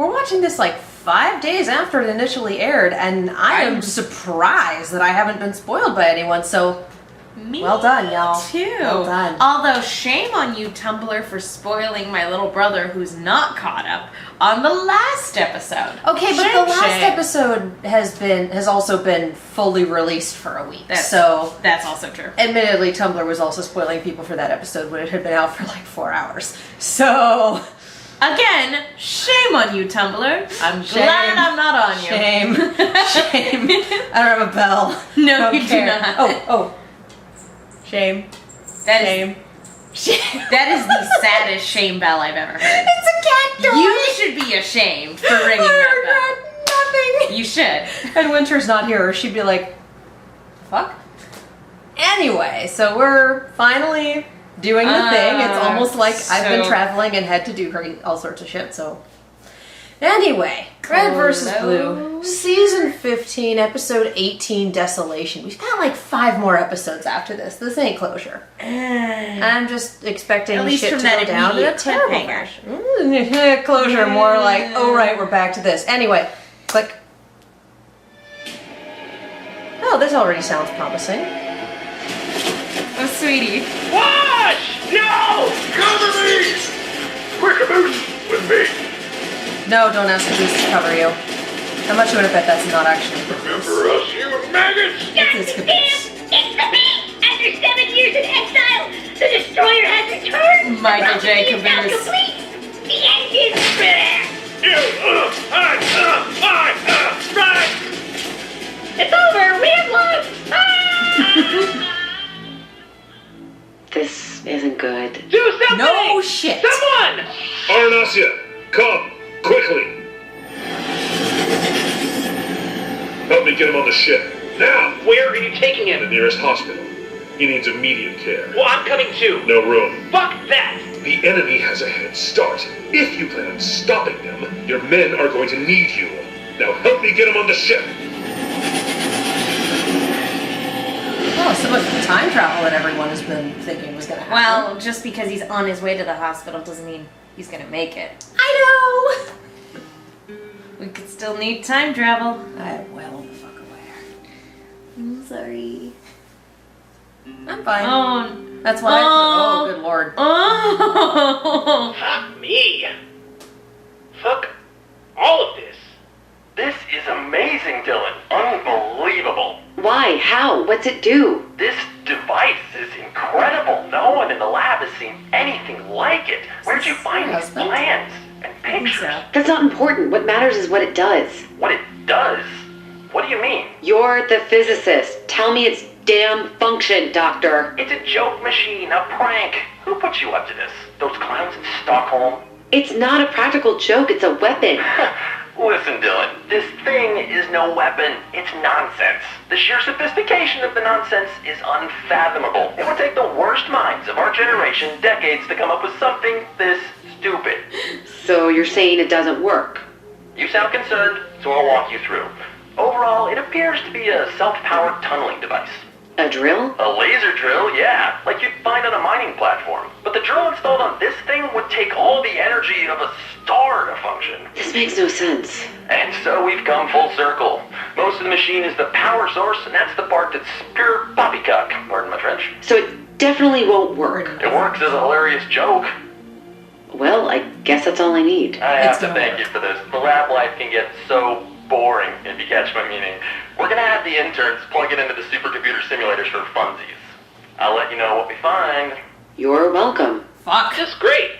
we're watching this like 5 days after it initially aired, and I am surprised that I haven't been spoiled by anyone, so well done, y'all. Too. Well done. Although, shame on you, Tumblr, for spoiling my little brother who's not caught up on the last episode. Okay, but the last episode has also been fully released for a week, so... That's also true. Admittedly, Tumblr was also spoiling people for that episode when it had been out for like 4 hours, so... Again, shame on you, Tumblr. I'm glad I'm not on you. Shame. Shame. I don't have a bell. No, you do not. Oh. Shame. Shame. That is the saddest shame bell I've ever heard. It's a cat door. You should be ashamed for ringing that bell. Nothing. You should. And Winter's not here, or she'd be like, fuck? Anyway, so we're finally doing the thing. It's almost like I've been traveling and had to do all sorts of shit, so... Anyway, Red vs. Blue, Season 15, Episode 18, Desolation. We've got like 5 more episodes after this. This ain't closure. I'm just expecting shit to go down in a terrible fashion. Closure, more like, oh right, we're back to this. Anyway, click. Oh, this already sounds promising. Oh, sweetie. Watch! No! Cover me! Quick, Caboose! With me! No, don't ask Caboose to cover you. How much you would have bet that's not actually Caboose? Remember us, you maggots! It's Caboose. It's the me! After 7 years in exile, the destroyer has returned! Michael J. The process is now Caboose. complete! The engines ready! Right! It's over! We have lost! Ah! This isn't good. Do something! No shit. Someone! Arnasia, come! Quickly! Help me get him on the ship. Now! Where are you taking him? The nearest hospital. He needs immediate care. Well, I'm coming too. No room. Fuck that! The enemy has a head start. If you plan on stopping them, your men are going to need you. Now help me get him on the ship. Oh, so much for time travel that everyone has been thinking was going to happen. Well, just because he's on his way to the hospital doesn't mean he's gonna make it. I know! We could still need time travel. I am well the fuck aware. I'm sorry. I'm fine. Oh. That's why oh, good lord. Oh. Fuck me. Fuck all of this. This is amazing, Dylan. Unbelievable. Why? How? What's it do? This device is incredible. No one in the lab has seen anything like it. Where'd you find these plans and pictures? That's not important. What matters is what it does. What it does? What do you mean? You're the physicist. Tell me its damn function, Doctor. It's a joke machine, a prank. Who put you up to this? Those clowns in Stockholm? It's not a practical joke. It's a weapon. Listen, Dylan, this thing is no weapon. It's nonsense. The sheer sophistication of the nonsense is unfathomable. It would take the worst minds of our generation decades to come up with something this stupid. So you're saying it doesn't work? You sound concerned, so I'll walk you through. Overall, it appears to be a self-powered tunneling device. A drill? A laser drill, yeah, like you'd find on a mining platform. But the drill installed on this thing would take all the energy of a star to function. This makes no sense. And so we've come full circle. Most of the machine is the power source, and that's the part that's pure poppycock, pardon my French. So it definitely won't work. It works as a hilarious joke. Well, I guess that's all I need. I have to thank you for this. The lab life can get so boring, if you catch my meaning. We're gonna have the interns plug it into the supercomputer simulators for funsies. I'll let you know what we find. You're welcome. Fuck. Just great.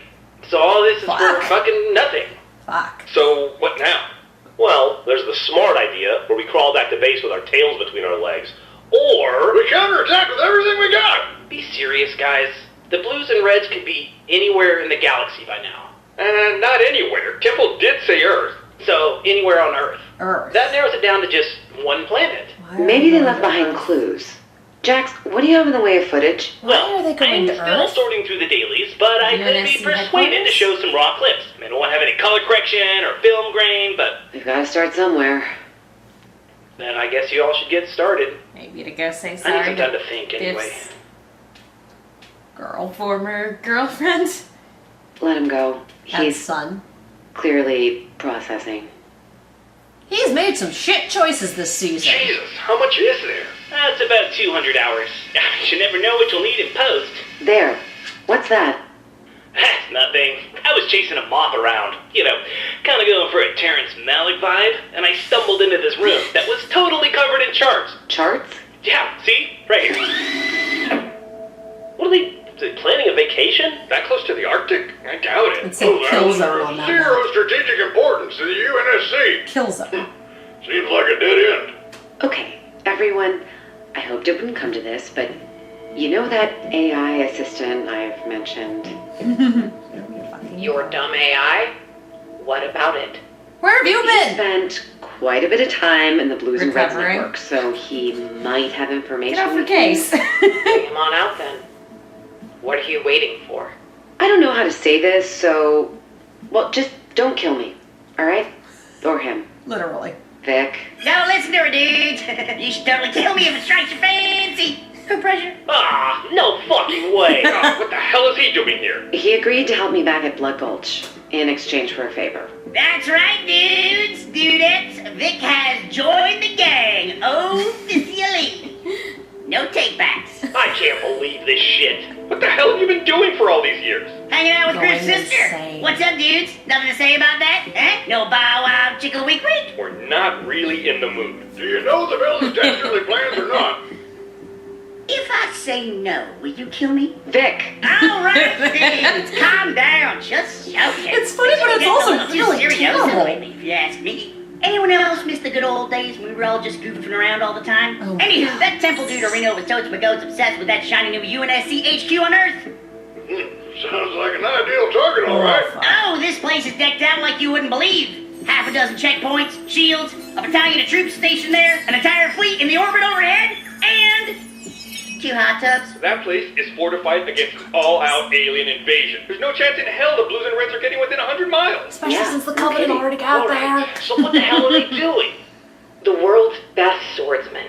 So all this is for fucking nothing. Fuck. So what now? Well, there's the smart idea where we crawl back to base with our tails between our legs. Or we counterattack with everything we got. Be serious, guys. The blues and reds could be anywhere in the galaxy by now. Not anywhere. Temple did say Earth. So anywhere on Earth. Earth. That narrows it down to just one planet. Maybe they left behind clues. Jax, what do you have in the way of footage? Well, are they going I'm to still Earth? sorting through the dailies, but I could be persuaded to show some raw clips. I don't want to have any color correction or film grain, but We've got to start somewhere. then I guess you all should get started. Maybe to go say I need sorry some time to think anyway. Biff's Girl. former girlfriend. Let him go. That's He's son. Clearly processing. He's made some shit choices this season. Jesus, how much is there? That's about 200 hours. You never know what you'll need in post. There. What's that? That's nothing. I was chasing a moth around. You know, kind of going for a Terrence Malick vibe, and I stumbled into this room that was totally covered in charts. Charts? Yeah, see? Right here. What are they planning a vacation? That close to the Arctic? I doubt it. It said kill zone on that Zero map. strategic importance to the UNSC. Kill zone. Seems like a dead end. Okay, everyone, I hoped it wouldn't come to this, but you know that AI assistant I've mentioned? Your dumb AI? What about it? Where have you He been? spent quite a bit of time in the Blues and Reds Recovering. network, so he might have information. Get off your we can- case. Bring him on out then. What are you waiting for? I don't know how to say this, so... Well, just don't kill me, alright? Or him. Literally. Vic. Don't listen to her, dudes. You should totally kill me if it strikes your fancy. No pressure. Ah, no fucking way. What the hell is he doing here? He agreed to help me back at Blood Gulch in exchange for a favor. That's right, dudes, dudettes. Vic has joined the gang. Officially. No takebacks. I can't believe this shit. What the hell have you been doing for all these years? Hanging out with Going Griff's sister. insane. What's up, dudes? Nothing to say about that? Eh? No bow wow chickle week week? We're not really in the mood. Do you know the Bell's dastardly plans or not? If I say no, will you kill me? Vic! All right, dudes, calm down. Just joking. It's funny, but it's Getting a also little too really serious terrible. lately, if you ask me. Anyone else miss the good old days when we were all just goofing around all the time? Oh. Anywho, that temple dude Reno was totes my goats obsessed with that shiny new UNSC HQ on Earth. Sounds like an ideal target, all right. fuck. Oh, this place is decked out like you wouldn't believe. Half a dozen checkpoints, shields, a battalion of troops stationed there, an entire fleet in the orbit overhead, and 2 hot tubs. That place is fortified against an all-out alien invasion. There's no chance in hell the Blues and Reds are getting within 100 miles. Especially Yeah, since the no Covenant kidding. already got All there. right, so what the hell are they doing? The world's best swordsman.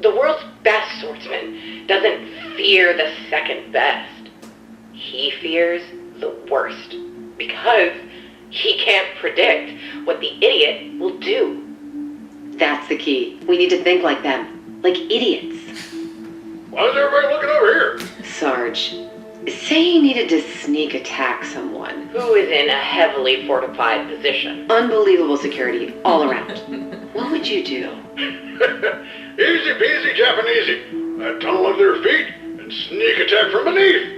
The world's best swordsman doesn't fear the second best. He fears the worst. Because he can't predict what the idiot will do. That's the key. We need to think like them. Like idiots. Why is everybody looking over here? Sarge, say you needed to sneak attack someone. Who is in a heavily fortified position. Unbelievable security all around. What would you do? Easy peasy Japanesey. I'd tunnel under their feet and sneak attack from beneath.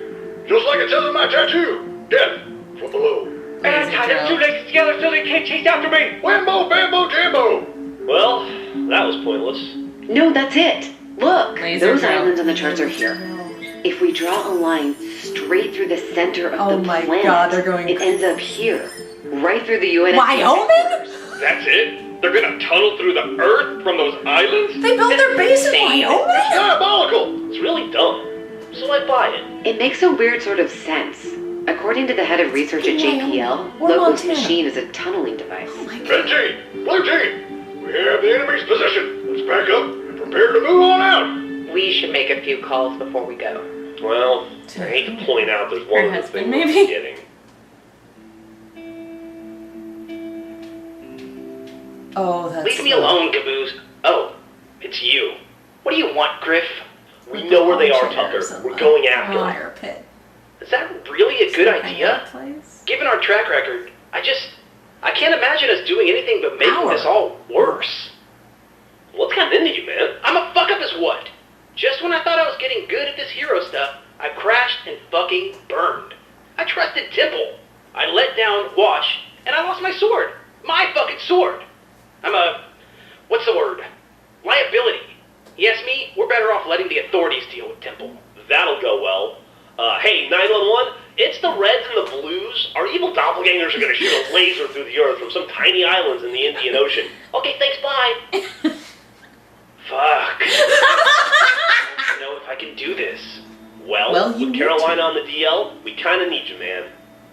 Just like it says on my tattoo. Death from below. And I tied them 2 legs together so they can't chase after me. Whambo, bambo, jambo. Well, that was pointless. No, that's it. Look, Laser those drill. islands on the charts are here. If we draw a line straight through the center of Oh the my planet, God, they're going it ends up here, right through the UNSC. Wyoming? That's it? They're gonna tunnel through the earth from those islands? They built their base in Wyoming? Diabolical. It's really dumb. So I buy it. It makes a weird sort of sense. According to the head of research at JPL, Or Locus Montana. machine is a tunneling device. Oh my Red God. team, blue team. We have the enemy's position. Let's back up and prepare to move on out. We should make a few calls before we go. Well, I hate to point out there's one Her other husband, thing we're maybe? forgetting. Oh, that's Leave me alone, Caboose. Oh, it's you. What do you want, Griff? We know where they are, Tucker. We're going after them. Fire pit. Is that really a good idea? Place? Given our track record, I can't imagine us doing anything but making this all worse. What's gotten into you, man? I'm a fuck up as what? Just when I thought I was getting good at this hero stuff, I crashed and fucking burned. I trusted Temple. I let down Wash, and I lost my sword. My fucking sword. I'm a, what's the word? Liability. Yes, me, we're better off letting the authorities deal with Temple. That'll go well. Hey, 911, it's the Reds and the Blues. Our evil doppelgangers are gonna shoot a laser through the earth from some tiny islands in the Indian Ocean. Okay, thanks, bye. Fuck. I don't know if I can do this. Well, You with need Carolina to. on the DL, we kinda need you, man.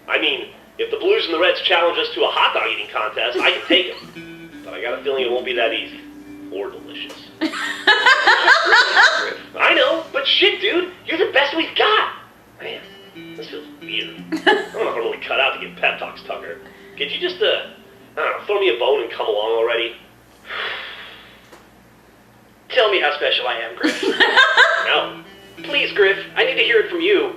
I mean, if the Blues and the Reds challenge us to a hot dog eating contest, I can take it. But I got a feeling it won't be that easy. Or delicious. I know, but shit, dude, you're the best we've got. Man, This feels weird. I don't know if I'm really cut out to give pep talks, Tucker. Could you just, I don't know, throw me a bone and come along already? Tell me how special I am, Griff. No. Please, Griff, I need to hear it from you.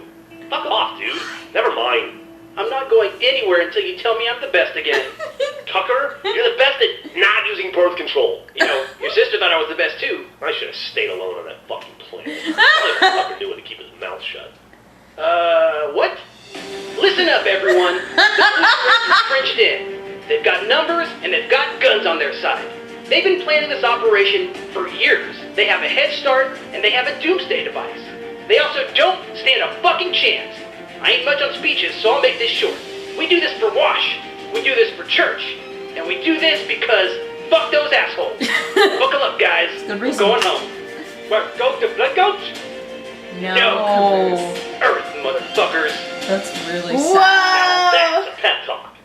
Fuck off, dude. Never mind. I'm not going anywhere until you tell me I'm the best again. Tucker, you're the best at not using birth control. You know, your sister thought I was the best too. I should have stayed alone on that fucking planet. Only Tucker knew when to keep his mouth shut. What? Listen up, everyone. The Blues are Frenched in. They've got numbers and they've got guns on their side. They've been planning this operation for years. They have a head start and they have a doomsday device. They also don't stand a fucking chance. I ain't much on speeches, so I'll make this short. We do this for WASH. We do this for church. And we do this because fuck those assholes. Buckle up, guys. Good We're reason. going home. What, go to Blood Goats? No. Earth, motherfuckers. That's really Whoa! sad. Now that's a pep talk.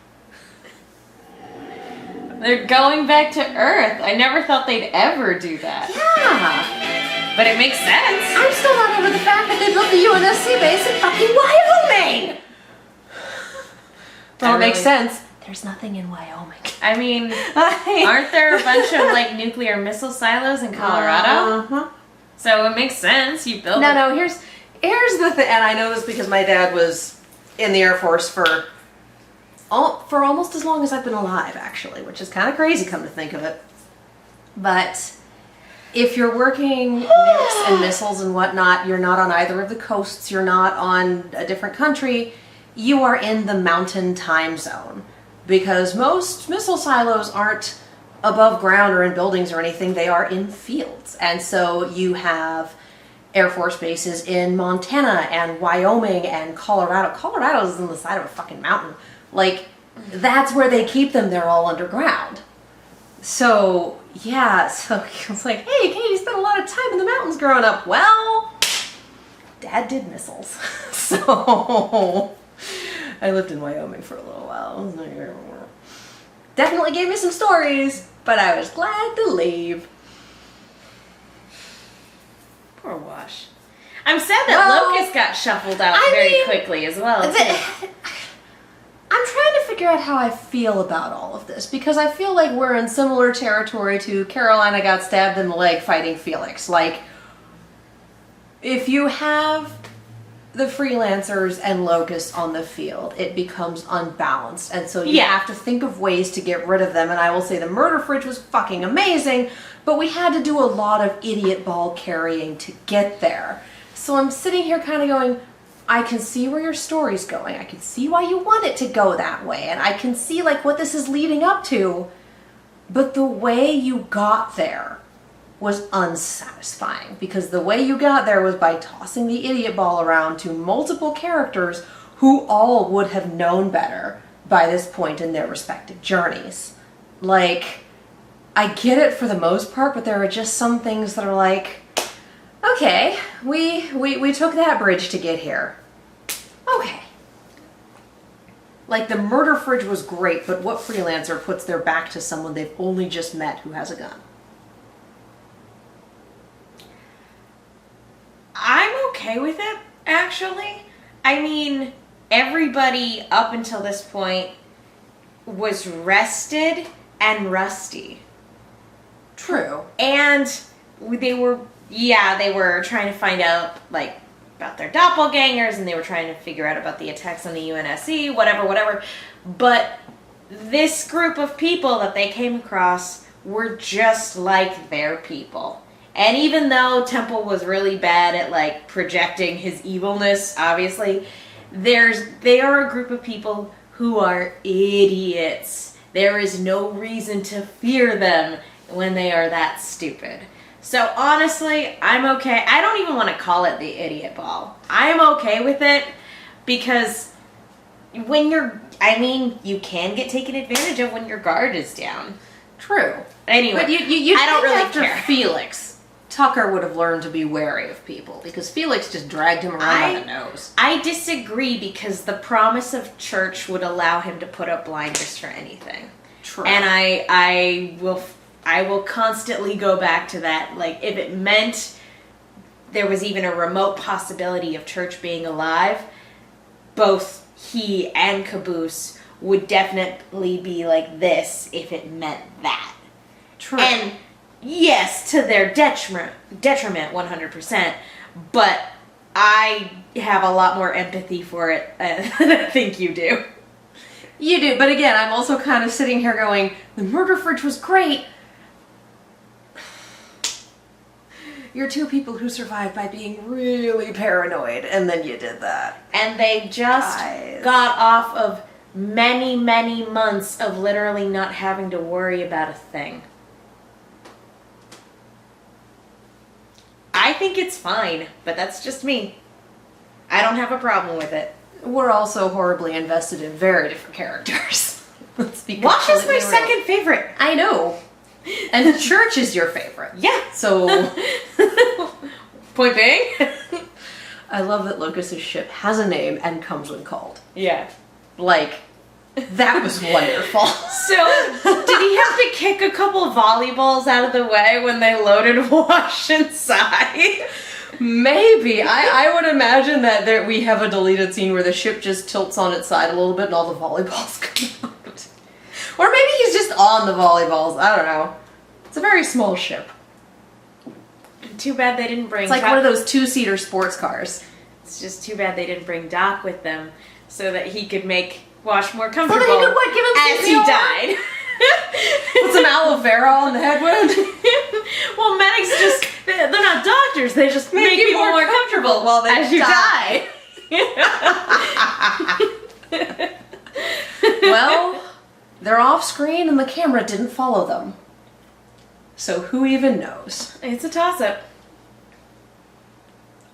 They're going back to Earth. I never thought they'd ever do that. Yeah. But it makes sense. I'm still not over the fact that they built the UNSC base in fucking Wyoming! Well, it makes sense. There's nothing in Wyoming. I mean, aren't there a bunch of like nuclear missile silos in Colorado? Uh-huh. So it makes sense. You build No, here's the thing, and I know this because my dad was in the Air Force for almost as long as I've been alive, actually, which is kind of crazy, come to think of it. But if you're working nukes and missiles and whatnot, you're not on either of the coasts, you're not on a different country, you are in the mountain time zone. Because most missile silos aren't above ground or in buildings or anything, they are in fields. And so you have Air Force bases in Montana and Wyoming and Colorado. Colorado is on the side of a fucking mountain. Like, that's where they keep them. They're all underground. So, yeah, so it's like, hey, Kate, you spent a lot of time in the mountains growing up. Well, Dad did missiles. So, I lived in Wyoming for a little while. Definitely gave me some stories, but I was glad to leave. Poor Wash. I'm sad that Locus got shuffled out very quickly as well. Too. I'm trying to figure out how I feel about all of this, because I feel like we're in similar territory to Carolina got stabbed in the leg fighting Felix. Like, if you have the freelancers and Locus on the field, it becomes unbalanced, and so you have to think of ways to get rid of them. And I will say the murder fridge was fucking amazing, but we had to do a lot of idiot ball carrying to get there. So I'm sitting here kind of going, I can see where your story's going. I can see why you want it to go that way, and I can see like what this is leading up to, but the way you got there was unsatisfying, because the way you got there was by tossing the idiot ball around to multiple characters who all would have known better by this point in their respective journeys. Like, I get it for the most part, but there are just some things that are like, okay, we took that bridge to get here. Okay. Like, the murder fridge was great, but what freelancer puts their back to someone they've only just met who has a gun? I'm okay with it, actually. I mean, everybody up until this point was rested and rusty. True. And they were trying to find out, like, about their doppelgangers, and they were trying to figure out about the attacks on the UNSC, whatever. But this group of people that they came across were just like their people. And even though Temple was really bad at, like, projecting his evilness, obviously, they are a group of people who are idiots. There is no reason to fear them when they are that stupid. So honestly, I'm okay. I don't even want to call it the idiot ball. I'm okay with it because when you can get taken advantage of when your guard is down. True. Anyway, but you I don't really after care. Felix, Tucker would have learned to be wary of people, because Felix just dragged him around by the nose. I disagree, because the promise of church would allow him to put up blinders for anything. True. And I will constantly go back to that. Like, if it meant there was even a remote possibility of church being alive, both he and Caboose would definitely be like this if it meant that. True. And yes, to their detriment 100%, but I have a lot more empathy for it than I think you do. You do, but again, I'm also kind of sitting here going, the murder fridge was great. You're two people who survived by being really paranoid, and then you did that. And they just got off of many, many months of literally not having to worry about a thing. I think it's fine, but that's just me. I don't have a problem with it. We're also horribly invested in very different characters. Let's be Wash is my completely real. second favorite. I know. And Church is your favorite. Yeah. So, point being. I love that Locus's ship has a name and comes when called. Yeah. Like, that was wonderful. So, did he have to kick a couple volleyballs out of the way when they loaded Wash inside? Maybe. I would imagine that we have a deleted scene where the ship just tilts on its side a little bit and all the volleyballs come out. Or maybe he's just on the volleyballs. I don't know. It's a very small ship. Too bad they didn't bring It's like one of those two-seater sports cars. It's just too bad they didn't bring Doc with them so that he could make Wash more comfortable. So that he could what? Give him as he CPR? died. Put some aloe vera on the head wound. Well, medics just, they're not doctors, they just make people more comfortable while they as you die. Well, they're off screen and the camera didn't follow them. So who even knows? It's a toss-up.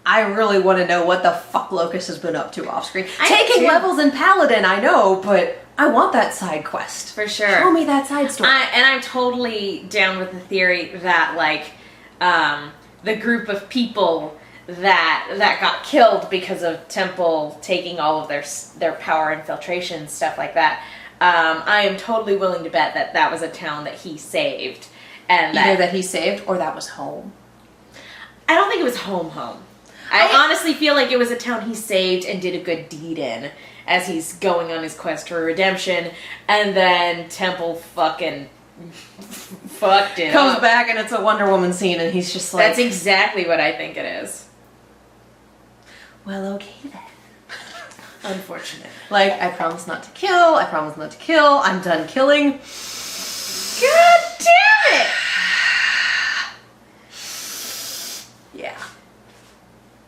I really want to know what the fuck Locus has been up to off screen. I Taking do. levels in Paladin, I know, but I want that side quest. For sure. Show me that side story. And I'm totally down with the theory that, like, the group of people that got killed because of Temple taking all of their power infiltration, stuff like that, I am totally willing to bet that that was a town that he saved. And Either that he saved or that was home. I don't think it was home. I honestly feel like it was a town he saved and did a good deed in as he's going on his quest for redemption, and then Temple fucking fucked it Comes up. back and it's a Wonder Woman scene and he's just like... That's exactly what I think it is. Well, okay then. Unfortunate. Like, I promise not to kill, I promise not to kill, I'm done killing. God damn it! Yeah.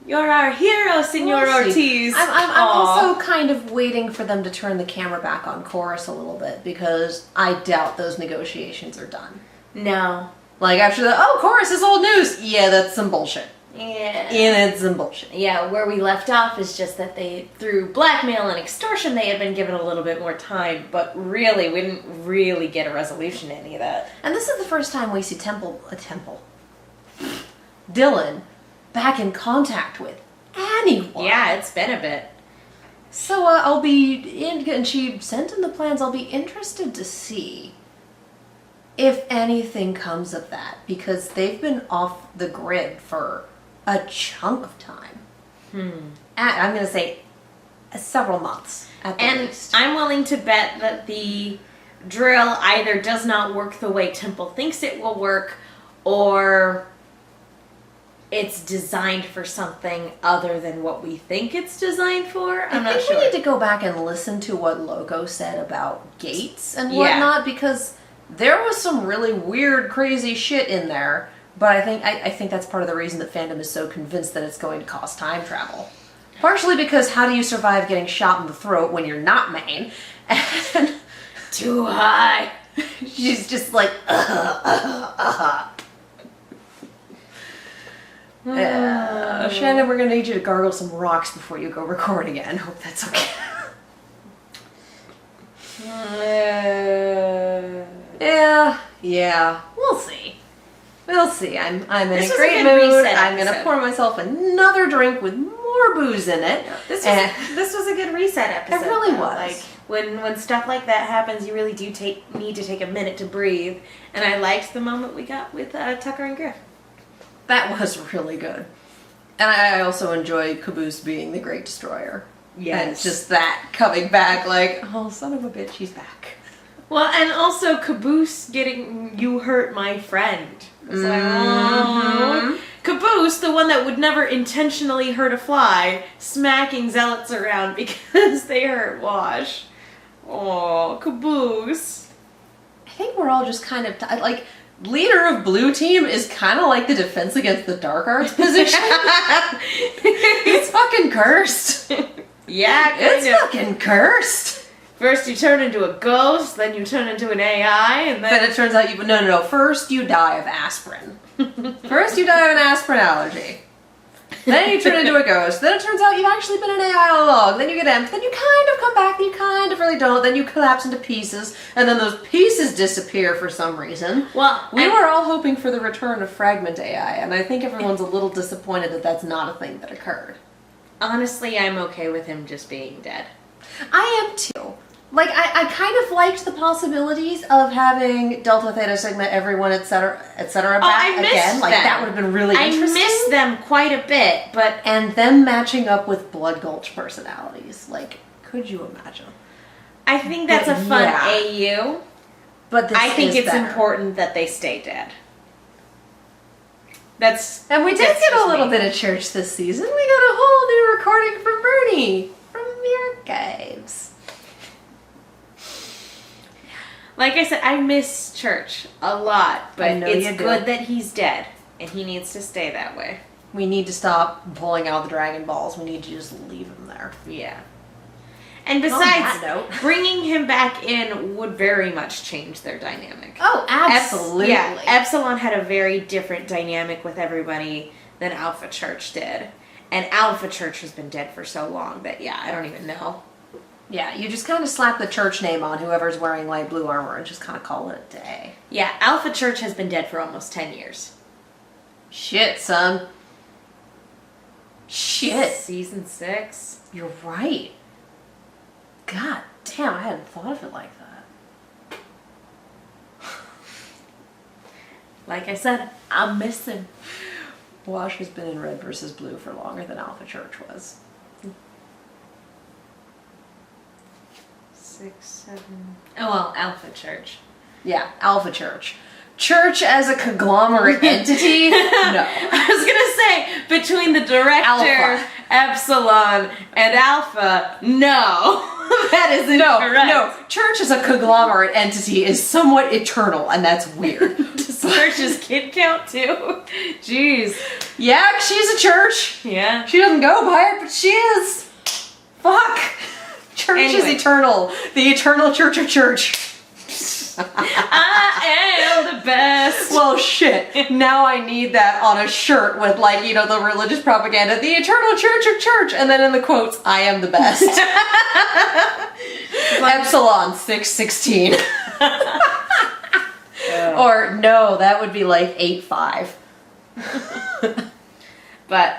You're our hero, Senor We'll see. Ortiz. I'm Aw. also kind of waiting for them to turn the camera back on Chorus a little bit because I doubt those negotiations are done. No. Like after the, oh, Chorus is old news. Yeah, that's some bullshit. Yeah. And it's some bullshit. Yeah, where we left off is just that they, through blackmail and extortion, they had been given a little bit more time, but really, we didn't really get a resolution to any of that. And this is the first time we see Dylan back in contact with anyone. Yeah, it's been a bit. So I'll be in, and she sent in the plans. I'll be interested to see if anything comes of that because they've been off the grid for a chunk of time. I'm going to say several months at the least. I'm willing to bet that the drill either does not work the way Temple thinks it will work, or it's designed for something other than what we think it's designed for. I'm not sure. We need to go back and listen to what Loco said about gates and Yeah. whatnot because there was some really weird, crazy shit in there. But I think that's part of the reason that fandom is so convinced that it's going to cause time travel. Partially because how do you survive getting shot in the throat when you're not main? And Too high. she's just like, Shannon, we're going to need you to gargle some rocks before you go record again. Hope that's okay. Yeah. We'll see. We'll see. I'm in This a was a great good mood. reset I'm going to episode. pour myself another drink with more booze in it. This And- was a good reset episode. It really though. was. Like when stuff like that happens, you really do need to take a minute to breathe. And I liked the moment we got with Tucker and Griff. That was really good. And I also enjoy Caboose being the Great Destroyer. And just that coming back like, oh, son of a bitch, he's back. Well, and also Caboose getting, you hurt my friend. It's like, oh. Caboose, the one that would never intentionally hurt a fly, smacking zealots around because they hurt Wash. Oh, Caboose. I think we're all just kind of, like, leader of blue team is kind of like the defense against the dark arts position. It's fucking cursed. Yeah, it's fucking cursed. First you turn into a ghost, then you turn into an AI, and then it turns out no. First you die of aspirin. First you die of an aspirin allergy. Then you turn into a ghost. Then it turns out you've actually been an AI all along. Then you get amped. Then you kind of come back. Then you kind of really don't. Then you collapse into pieces. And then those pieces disappear for some reason. Well, we were all hoping for the return of Fragment AI. And I think everyone's a little disappointed that that's not a thing that occurred. Honestly, I'm okay with him just being dead. I am too. Like, I kind of liked the possibilities of having Delta, Theta, Sigma, everyone, etc., back again. Like, that would have been really interesting. I miss them quite a bit, but... And them matching up with Blood Gulch personalities. Like, could you imagine? I think that's a fun AU. But I think it's important that they stay dead. And we did get a little bit of church this season. We got a whole new recording from Bernie from the archives. Like I said, I miss Church a lot, but it's good that he's dead, and he needs to stay that way. We need to stop pulling out the Dragon Balls. We need to just leave him there. Yeah. And besides, bringing him back in would very much change their dynamic. Oh, absolutely. Epsilon had a very different dynamic with everybody than Alpha Church did. And Alpha Church has been dead for so long that, I don't even know. Yeah, you just kind of slap the church name on whoever's wearing light blue armor and just kind of call it a day. Yeah, Alpha Church has been dead for almost 10 years. Shit, son. Shit. Season 6. You're right. God damn, I hadn't thought of it like that. Like I said, I'm missing. Wash has been in Red versus Blue for longer than Alpha Church was. 6, 7... Oh, well, Alpha Church. Yeah, Alpha Church. Church as a conglomerate entity? No. I was gonna say, between the director, Epsilon, and Alpha, no. That is incorrect. No, Church as a conglomerate entity is somewhat eternal, and that's weird. Does Church's kid count too? Jeez. Yeah, she's a church. Yeah. She doesn't go by it, but she is. Fuck. Church is eternal. The eternal Church of Church. I am the best. Well, shit. Now I need that on a shirt with, like, the religious propaganda. The eternal Church of Church. And then in the quotes, I am the best. Epsilon 616. Or, no, that would be like 8-5. But,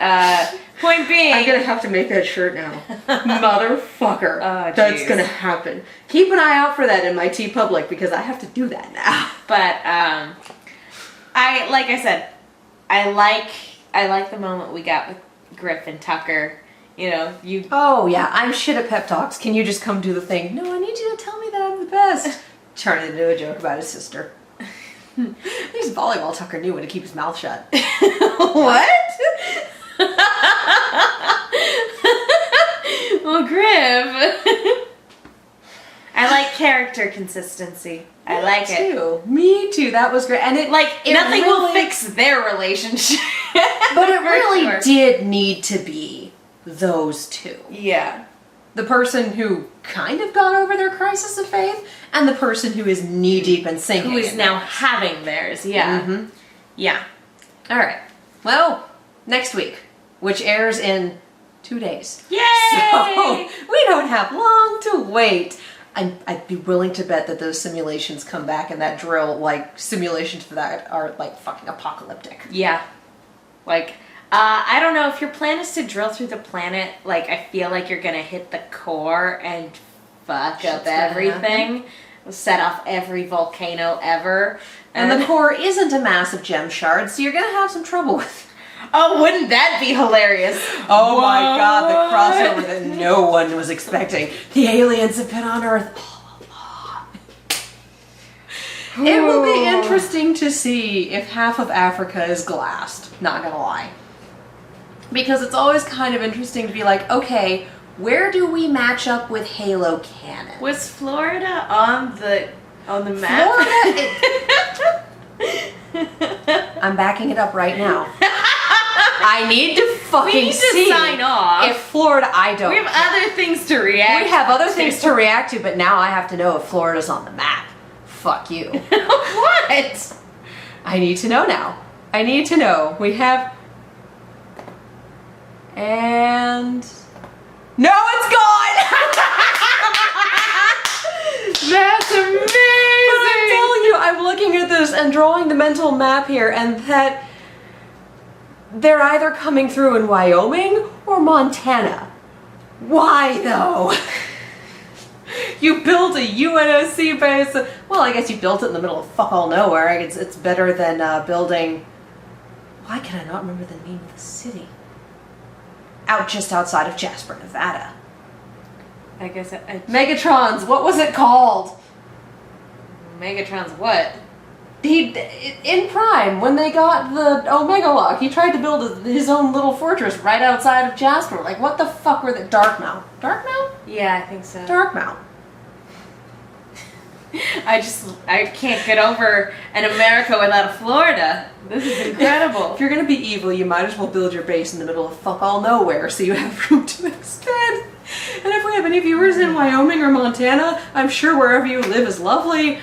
point being... I'm gonna have to make that shirt now. Motherfucker. That's gonna happen. Keep an eye out for that in my TeePublic because I have to do that now. But, like I said, I like the moment we got with Griff and Tucker. Oh, yeah, I'm shit at pep talks. Can you just come do the thing? No, I need you to tell me that I'm the best. Turning into a joke about his sister. At least Volleyball Tucker knew when to keep his mouth shut. What? Well, Griff. I like character consistency. I like it. Me too. That was great. And nothing will fix their relationship. But it really did need to be those two. Yeah. The person who kind of got over their crisis of faith, and the person who is knee-deep and sinking. Who is now having theirs, yeah. Mm-hmm. Yeah. All right. Well, next week, which airs in 2 days. Yay! So, we don't have long to wait. I'd be willing to bet that those simulations come back and that drill, simulations for that are, fucking apocalyptic. Yeah. I don't know, if your plan is to drill through the planet, I feel like you're gonna hit the core and fuck up everything. Set off every volcano ever. And the core isn't a massive gem shard, so you're gonna have some trouble with it. Oh, wouldn't that be hilarious? Oh my god, the crossover that no one was expecting. The aliens have been on Earth all along. It will be interesting to see if half of Africa is glassed, not gonna lie. Because it's always kind of interesting to be like, okay, where do we match up with Halo canon? Was Florida on the map? Florida, I'm backing it up right now. I need to fucking We need to see sign off. if Florida. I don't. We have other things to react. We have other things to react to, but now I have to know if Florida's on the map. Fuck you. What? I need to know now. I need to know. We have. And. No, it's gone! That's amazing! But I'm telling you, I'm looking at this and drawing the mental map here, and that they're either coming through in Wyoming or Montana. Why though? You built a UNSC base. Well, I guess you built it in the middle of fuck all nowhere. It's better than building. Why can I not remember the name of the city? Just outside of Jasper, Nevada. I guess Megatron's. What was it called? Megatron's what? In Prime, when they got the Omega Lock, he tried to build his own little fortress right outside of Jasper. Like, what the fuck were the Darkmount? Darkmount? Yeah, I think so. Darkmount. I can't get over an America without a Florida. This is incredible. If you're gonna be evil, you might as well build your base in the middle of fuck all nowhere so you have room to expand. And if we have any viewers in Wyoming or Montana, I'm sure wherever you live is lovely.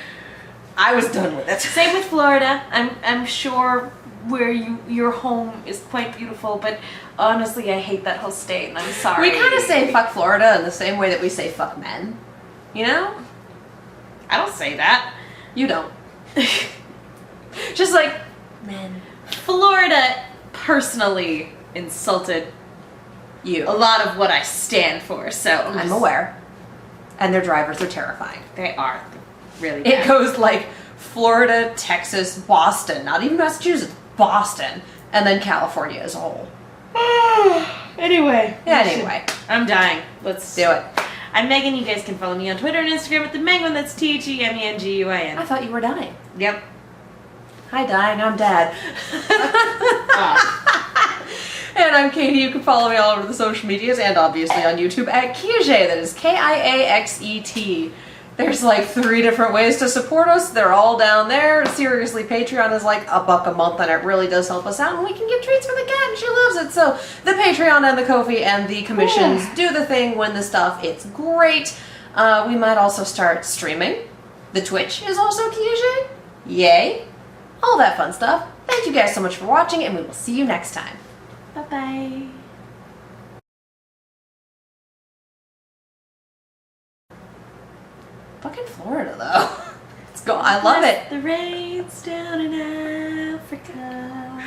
I was done with it. Same with Florida. I'm sure where your home is quite beautiful, but honestly, I hate that whole state, and I'm sorry. We kind of say fuck Florida in the same way that we say fuck men. You know? I don't say that. You don't. Just like men. Florida personally insulted You. a lot of what I stand for, so I'm aware. And their drivers are terrifying. They are really It bad. goes like Florida, Texas, Boston, not even Massachusetts, Boston, and then California as a whole. Anyway. Anyway, I'm dying. Let's do it. I'm Megan. You guys can follow me on Twitter and Instagram at the Menguin. That's TheMenguin. I thought you were dying. Yep. Hi, dying. I'm Dad. Oh. And I'm Katie. You can follow me all over the social medias and obviously on YouTube at Kiaxet. That is Kiaxet. There's like 3 different ways to support us. They're all down there. Seriously, Patreon is like $1 a month and it really does help us out. And we can get treats for the cat and she loves it. So the Patreon and the Ko-fi and the commissions do the thing, win the stuff. It's great. We might also start streaming. The Twitch is also Kiaxet. Yay. All that fun stuff. Thank you guys so much for watching and we will see you next time. Bye-bye. Fucking Florida, though. It's go. I love it. The rains down in Africa.